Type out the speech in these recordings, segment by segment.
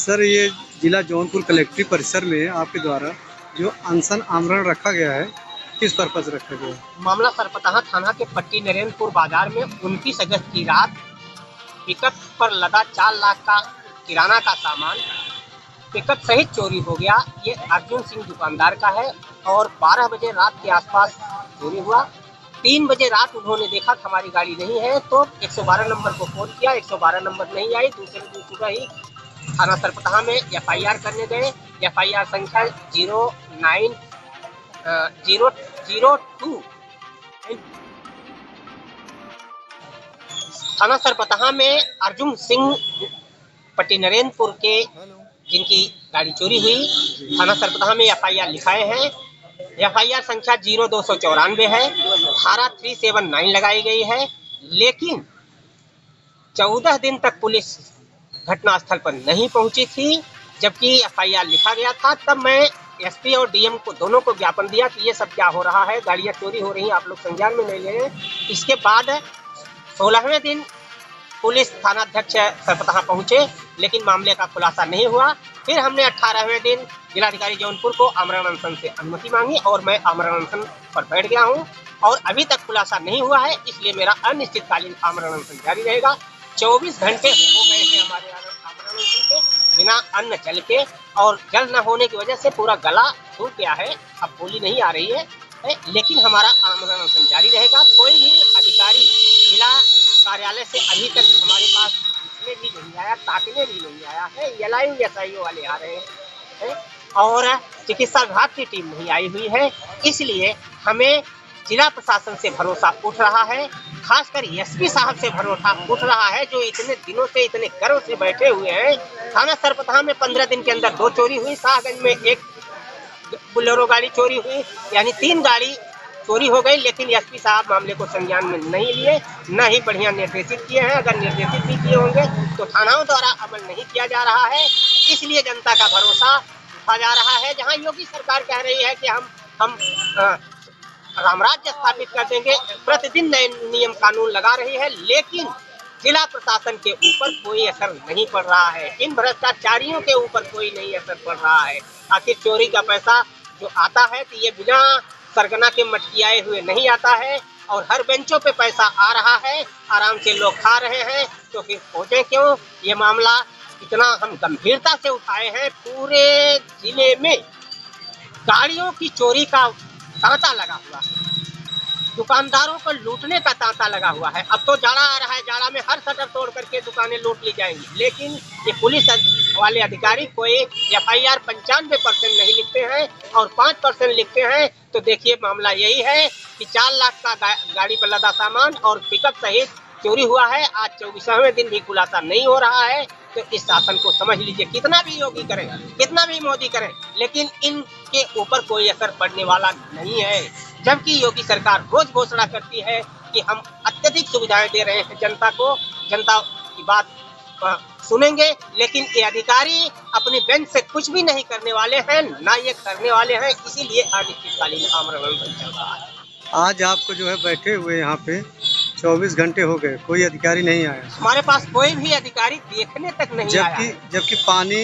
Sir, ये जिला जौनपुर कलेक्ट्री परिसर में आपके द्वारा जो अनशन आमरण रखा गया है, किस पर्पज रखा गया है? मामला सरपतहा थाना के पट्टी नरेंद्रपुर बाजार में 29 अगस्त की रात पिकअप पर लदा 4 लाख का किराना का सामान पिकअप सहित चोरी हो गया। ये अर्जुन सिंह दुकानदार का है और 12 बजे रात के आसपास चोरी हुआ। 3 बजे रात उन्होंने देखा कि हमारी गाड़ी नहीं है तो 112 नंबर को फोन किया। 112 नंबर नहीं आई। दूसरे दिन सुबह ही थाना सरपतहा में एफआईआर करने गए। एफआईआर संख्या 09002 थाना सरपतहा में अर्जुन सिंह पट्टी नरेंद्रपुर के जिनकी गाड़ी चोरी हुई, थाना सरपतहा में एफआईआर लिखाए हैं। एफआईआर संख्या 0294 है। धारा 379 लगाई गई है, लेकिन 14 दिन तक पुलिस घटनास्थल पर नहीं पहुंची थी। जबकि एफआईआर लिखा गया था, तब मैं एसपी और डीएम को दोनों को ज्ञापन दिया कि ये सब क्या हो रहा है, गाड़ियां चोरी हो रही हैं, आप लोग संज्ञान में नहीं ले रहे। इसके बाद 16वें दिन पुलिस थानाध्यक्ष सरपतहा पहुंचे, लेकिन मामले का खुलासा नहीं हुआ। फिर हमने 18वें दिन जिलाधिकारी जौनपुर को आमरण अनशन से अनुमति मांगी और मैं आमरण अनशन पर बैठ गया हूं और अभी तक खुलासा नहीं हुआ है, इसलिए मेरा अनिश्चितकालीन आमरण अनशन जारी रहेगा। 24 घंटे हो गए थे हमारे आमरण अनशन के, बिना अन्न जल के, और जल न होने की वजह से पूरा गला सूख गया है, अब बोली नहीं आ रही है, लेकिन हमारा आमरण अनशन जारी रहेगा। कोई भी अधिकारी जिला कार्यालय से अभी तक हमारे पास पूछने भी नहीं आया, ताकने भी नहीं आया है। एलआईयू एसआईओ वाले आ रहे हैं और चिकित्सा विभाग की टीम नहीं आई हुई है, इसलिए हमें जिला प्रशासन से भरोसा उठ रहा है, खासकर एसपी साहब से भरोसा उठ रहा है, जो इतने दिनों से इतने गर्व से बैठे हुए हैं। थाना सरपतहा में 15 दिन के अंदर 2 चोरी हुई, शाहगंज में 1 बोलेरो गाड़ी चोरी हुई, यानी 3 गाड़ी चोरी हो गई, लेकिन एसपी साहब मामले को संज्ञान में नहीं लिए, न ही बढ़िया निर्देशित किए हैं। अगर निर्देशित भी किए होंगे तो थानाओं द्वारा अमल नहीं किया जा रहा है, इसलिए जनता का भरोसा उठा जा रहा है। जहां योगी सरकार कह रही है कि हम रामराज्य स्थापित कर देंगे, प्रतिदिन नए नियम कानून लगा रही है, लेकिन जिला प्रशासन के ऊपर कोई असर नहीं पड़ रहा है, इन भ्रष्टाचारियों के ऊपर कोई नहीं असर पड़ रहा है। आखिर चोरी का पैसा जो आता है तो ये बिना सरगना के मटकियाए हुए नहीं आता है, और हर बेंचों पे पैसा आ रहा है, आराम से लोग खा रहे हैं, तो फिर खोजें क्यों? ये मामला इतना हम गंभीरता से उठाए हैं। पूरे जिले में गाड़ियों की चोरी का तांता लगा हुआ है, दुकानदारों को लूटने का तांता लगा हुआ है। अब तो जाड़ा आ रहा है, जाड़ा में हर शटर तोड़ करके दुकानें लूट ली जाएंगी, लेकिन ये पुलिस वाले अधिकारी कोई एफआईआर 95% नहीं लिखते हैं और 5% लिखते हैं। तो देखिए मामला यही है कि 4 लाख का गाड़ी पर लदा सामान और पिकअप सहित चोरी हुआ है। आज 24वें दिन भी खुलासा नहीं हो रहा है, तो इस शासन को समझ लीजिए, कितना भी योगी करें, कितना भी मोदी करें, लेकिन इनके ऊपर कोई असर पड़ने वाला नहीं है। जबकि योगी सरकार रोज घोषणा करती है कि हम अत्यधिक सुविधाएं दे रहे हैं जनता को, जनता की बात सुनेंगे, लेकिन ये अधिकारी अपनी बेंच से कुछ भी नहीं करने वाले हैं, ना ये करने वाले हैं, इसीलिए अनिश्चितकालीन आमरण अनशन चल रहा है। आज आपको जो है बैठे हुए यहाँ पे 24 घंटे हो गए, कोई अधिकारी नहीं आया। हमारे पास कोई भी अधिकारी देखने तक नहीं आया। जबकि पानी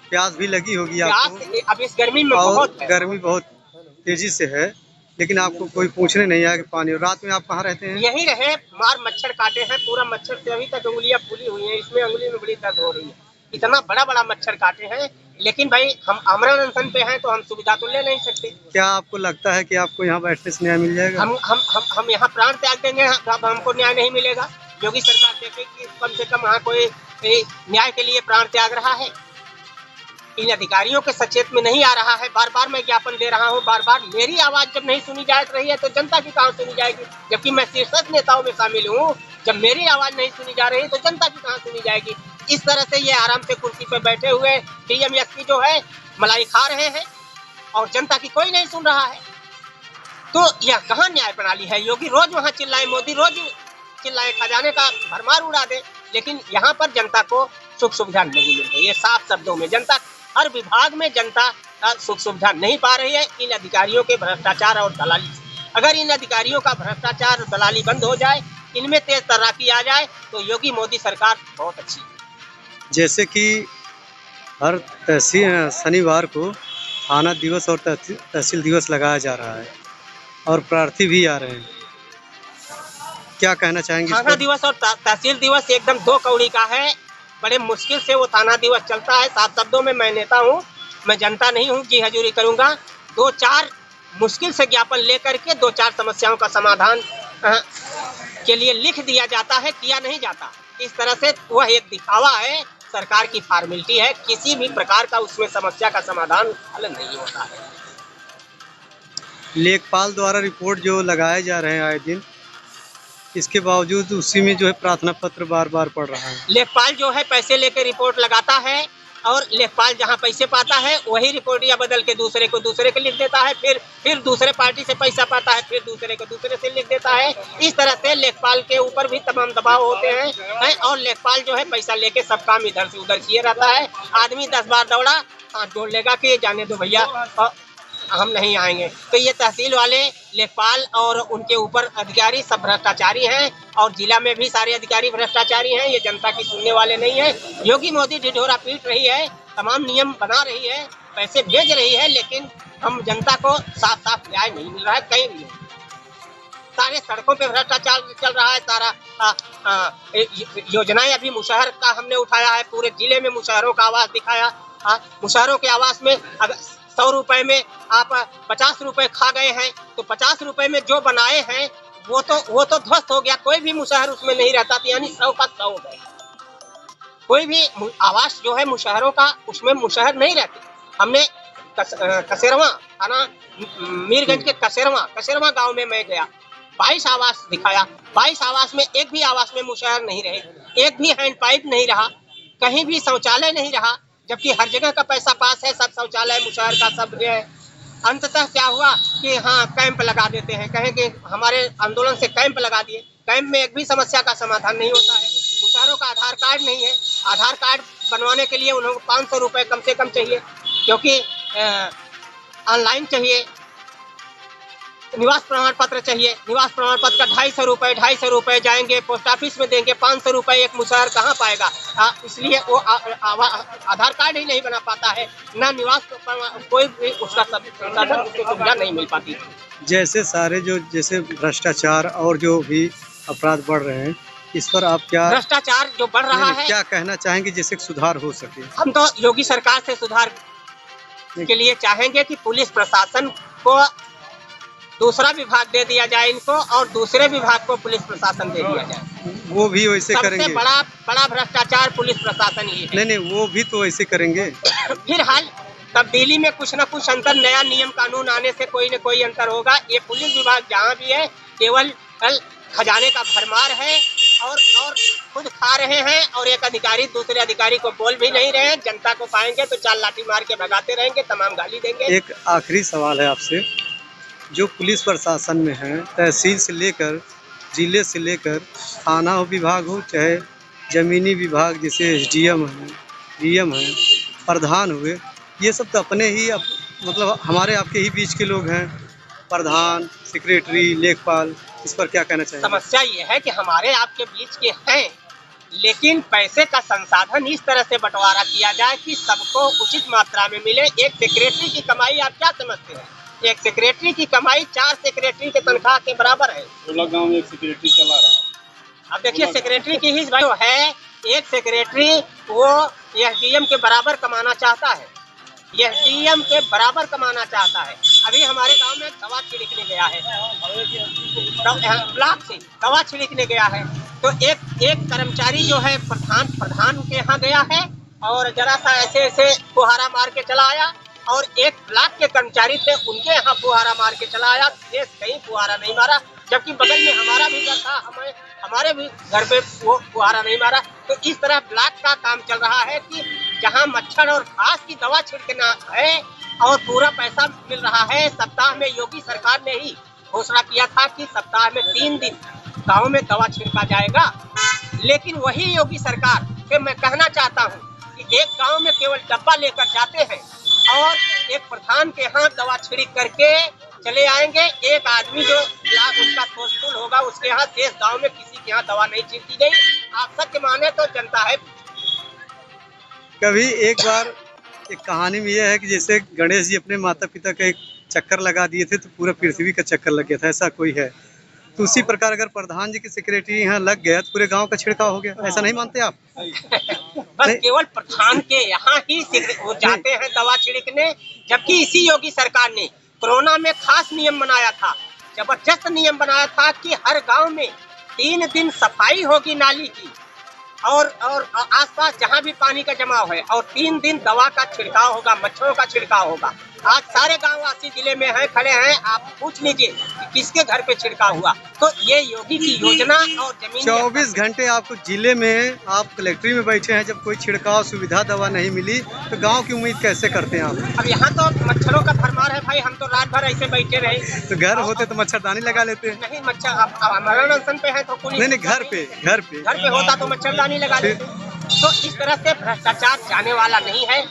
प्यास भी लगी होगी आपको, अब इस गर्मी में बहुत है। गर्मी बहुत तेजी से है, लेकिन आपको कोई पूछने नहीं आया कि पानी। और रात में आप कहाँ रहते हैं? यही रहे, मार मच्छर काटे हैं, पूरा मच्छर से अभी तक उंगलियां फूली हुई हैं, इसमें उंगली में बड़ी दर्द हो रही है, इतना बड़ा बड़ा मच्छर काटे हैं। लेकिन भाई हम आमरण अनशन पे हैं तो हम सुविधा तो ले नहीं सकते। क्या आपको लगता है कि आपको यहाँ बैठने से न्याय मिल जाएगा? हम यहाँ प्राण त्याग देंगे, अब हमको न्याय नहीं मिलेगा। योगी सरकार देखेगी कम से कम यहाँ कोई न्याय के लिए प्राण त्याग रहा है। इन अधिकारियों के सचेत में नहीं आ रहा है। बार बार मैं ज्ञापन दे रहा हूँ, बार बार मेरी आवाज जब नहीं सुनी जा रही है तो जनता की कहाँ सुनी जाएगी? जबकि मैं शीर्षक नेताओं में शामिल हूँ, जब मेरी आवाज नहीं सुनी जा रही तो जनता की कहाँ सुनी जाएगी? इस तरह से ये आराम से कुर्सी पर बैठे हुए डीएम एसपी जो है मलाई खा रहे हैं और जनता की कोई नहीं सुन रहा है, तो यह कहाँ न्याय प्रणाली है? योगी रोज वहाँ चिल्लाए, मोदी रोज चिल्लाए, खजाने का भरमार उड़ा दे, लेकिन यहाँ पर जनता को सुख सुविधा नहीं मिल रही है। साफ शब्दों में जनता, हर विभाग में जनता सुख सुविधा नहीं पा रही है इन अधिकारियों के भ्रष्टाचार और दलाली से। अगर इन अधिकारियों का भ्रष्टाचार और दलाली बंद हो जाए, इनमें तेज तर्राकी आ जाए, तो योगी मोदी सरकार बहुत अच्छी है। जैसे कि हर तहसील शनिवार को थाना दिवस और तहसील दिवस लगाया जा रहा है और प्रार्थी भी आ रहे हैं। क्या कहना चाहेंगे इस थाना पर? दिवस और तहसील दिवस एकदम दो कौड़ी का है। बड़े मुश्किल से वो थाना दिवस चलता है। साफ शब्दों में मैं नेता हूँ, मैं जनता नहीं हूँ जी हजूरी करूँगा। 2-4 मुश्किल से ज्ञापन लेकर के 2-4 समस्याओं का समाधान के लिए लिख दिया जाता है, किया नहीं जाता। इस तरह से वह एक दिखावा है, सरकार की फॉर्मेलिटी है, किसी भी प्रकार का उसमें समस्या का समाधान हल नहीं होता है। लेखपाल द्वारा रिपोर्ट जो लगाए जा रहे हैं आए दिन, इसके बावजूद उसी में जो है प्रार्थना पत्र बार बार पड़ रहा है। लेखपाल जो है पैसे लेकर रिपोर्ट लगाता है और लेखपाल जहाँ पैसे पाता है वही रिपोर्ट या बदल के दूसरे को लिख देता है, फिर दूसरे पार्टी से पैसा पाता है, फिर दूसरे से लिख देता है। इस तरह से लेखपाल के ऊपर भी तमाम दबाव होते हैं और लेखपाल जो है पैसा लेके सब काम इधर से उधर किए रहता है। आदमी 10 बार दौड़ा, हाथ जोड़ लेगा कि जाने दो भैया, हम नहीं आएंगे। तो ये तहसील वाले, लेखपाल और उनके ऊपर अधिकारी सब भ्रष्टाचारी हैं और जिला में भी सारे अधिकारी भ्रष्टाचारी हैं। ये जनता की सुनने वाले नहीं है। योगी मोदी ढिढोरा पीट रही है, तमाम नियम बना रही है, पैसे भेज रही है, लेकिन हम जनता को साफ साफ न्याय नहीं मिल रहा है कहीं भी। सारे सड़कों पे भ्रष्टाचार चल रहा है। सारा योजनाएं अभी मुशहर का हमने उठाया है, पूरे जिले में मुशहरों का आवास दिखाया। मुशहरों के आवास में अगर 100 रुपए में आप 50 रुपए खा गए हैं तो 50 रुपए में जो बनाए हैं वो तो ध्वस्त हो गया, कोई भी मुशहर उसमें नहीं रहता, यानी 100 का 100 हो गए। कोई भी आवास जो है मुशहरों का, उसमें मुशहर नहीं रहते। हमने कसेरवा थाना मीरगंज के कसेरवा गांव में मैं गया, 22 आवास दिखाया। 22 आवास में एक भी आवास में मुशहर नहीं रहे, एक भी हैंड पाइप नहीं रहा, कहीं भी शौचालय नहीं रहा, जबकि हर जगह का पैसा पास है, सब शौचालय मुशहर का सब है। अंततः क्या हुआ कि हाँ कैंप लगा देते हैं, कहेंगे हमारे आंदोलन से कैंप लगा दिए। कैंप में एक भी समस्या का समाधान नहीं होता है। मुशहरों का आधार कार्ड नहीं है, आधार कार्ड बनवाने के लिए उन्हें 500 रुपये कम से कम चाहिए, क्योंकि ऑनलाइन चाहिए। निवास प्रमाण पत्र चाहिए, निवास प्रमाण पत्र का 250 रुपये जाएंगे पोस्ट ऑफिस में देंगे, 500 रुपये एक मुशहर कहाँ पाएगा। इसलिए वो आधार कार्ड ही नहीं बना पाता है, ना निवास कोई भी उसका सुविधा नहीं मिल पाती। जैसे सारे जो जैसे भ्रष्टाचार और जो भी अपराध बढ़ रहे हैं, इस पर आप क्या भ्रष्टाचार जो बढ़ रहा है, क्या कहना चाहेंगे जिससे सुधार हो सके? हम तो योगी सरकार से सुधार के लिए चाहेंगे कि पुलिस प्रशासन को दूसरा विभाग दे दिया जाए इनको, और दूसरे विभाग को पुलिस प्रशासन दे दिया जाए। वो भी वैसे करेंगे? सबसे बड़ा भ्रष्टाचार पुलिस प्रशासन ही है। नहीं, वो भी तो वैसे करेंगे। फिर हाल तब्दीली में कुछ न कुछ अंतर, नया नियम कानून आने से कोई न कोई अंतर होगा। ये पुलिस विभाग जहाँ भी है केवल खजाने का भरमार है और खुद खा रहे हैं, और एक अधिकारी दूसरे अधिकारी को बोल भी नहीं रहे हैं। जनता को पाएंगे तो 4 लाठी मार के भगाते रहेंगे, तमाम गाली देंगे। एक आखिरी सवाल है आपसे, जो पुलिस प्रशासन में है, तहसील से लेकर जिले से लेकर थाना विभाग हो चाहे ज़मीनी विभाग, जैसे SDM है, DM है, प्रधान हुए, ये सब तो अपने ही मतलब हमारे आपके ही बीच के लोग हैं। प्रधान, सेक्रेटरी, लेखपाल, इस पर क्या कहना चाहिए? समस्या ये है कि हमारे आपके बीच के हैं, लेकिन पैसे का संसाधन इस तरह से बंटवारा किया जाए कि सबको उचित मात्रा में मिले। एक सेक्रेटरी की कमाई आप क्या समझते हैं? एक सेक्रेटरी की कमाई 4 सेक्रेटरी के तनख्वाह के बराबर है। 16 गांव में एक सेक्रेटरी चला रहा है। अब देखिए सेक्रेटरी की ही जो है, एक सेक्रेटरी वो SDM के बराबर कमाना चाहता है, SDM के बराबर कमाना चाहता है। अभी हमारे गांव में दवा छिड़कने गया है, ब्लॉक से दवा छिड़कने गया है, तो एक कर्मचारी जो है प्रधान के यहाँ गया है और जरा सा ऐसे फुहारा मार के चला आया, और एक ब्लॉक के कर्मचारी थे उनके यहाँ फुहारा मार के चला आया। देश कहीं फुहारा नहीं मारा, जबकि बगल में हमारा भी घर था, हमारे भी घर पे वो फुहारा नहीं मारा। तो इस तरह ब्लॉक का काम चल रहा है कि जहाँ मच्छर और घास की दवा छिड़कना है और पूरा पैसा मिल रहा है। सप्ताह में योगी सरकार ने ही घोषणा किया था कि सप्ताह में 3 दिन गाँव में दवा छिड़का जाएगा, लेकिन वही योगी सरकार से मैं कहना चाहता हूँ कि एक गाँव में केवल डब्बा लेकर जाते हैं और एक प्रधान के यहाँ दवा छिड़क करके चले आएंगे। एक आदमी जो उनका सोशल होगा उसके यहाँ, शेष गांव में किसी के यहाँ दवा नहीं छिड़की गई। आप सत्य माने तो जनता है। कभी एक बार एक कहानी में यह है कि जैसे गणेश जी अपने माता पिता का एक चक्कर लगा दिए थे तो पूरा पृथ्वी का चक्कर लग गया था, ऐसा कोई है। तो उसी प्रकार अगर प्रधान जी की सेक्रेटरी यहाँ लग गया तो पूरे गांव का छिड़काव हो गया, ऐसा नहीं मानते आप? बस नहीं। केवल प्रधान के यहाँ ही वो जाते हैं दवा छिड़कने, जबकि इसी योगी सरकार ने कोरोना में खास नियम बनाया था, जबरदस्त नियम बनाया था कि हर गांव में 3 दिन सफाई होगी नाली की और आसपास जहां भी पानी का जमाव है, और 3 दिन दवा का छिड़काव होगा, मच्छरों का छिड़काव होगा। आज सारे गांव वासी जिले में हैं, खड़े हैं, आप पूछ लीजिए कि किसके घर पे छिड़काव हुआ। तो ये योगी की योजना और जमीन 24 घंटे आपको जिले में, आप कलेक्ट्री में बैठे हैं, जब कोई छिड़काव सुविधा दवा नहीं मिली तो गांव की उम्मीद कैसे करते हैं आप? अब यहाँ तो मच्छरों का भरमार है भाई, हम तो रात भर ऐसे बैठे रहे। तो घर होते तो मच्छरदानी लगा लेते हैं। नहीं, मच्छर अब मरण अनशन पे है तो पुलिस नहीं, घर पे घर पे होता तो मच्छरदानी लगा लेते। तो इस तरह से भ्रष्टाचार जाने वाला नहीं है।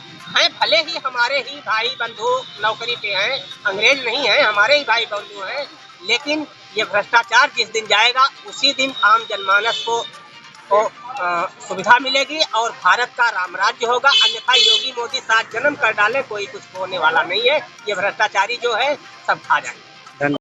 भले ही हमारे ही भाई बंधु नौकरी पे हैं, अंग्रेज नहीं है, हमारे ही भाई बंधु हैं, लेकिन ये भ्रष्टाचार जिस दिन जाएगा उसी दिन आम जनमानस को सुविधा मिलेगी और भारत का राम राज्य होगा। अन्यथा योगी मोदी 7 जन्म कर डाले, कोई कुछ होने वाला नहीं है। ये भ्रष्टाचारी जो है सब खा जाएंगे।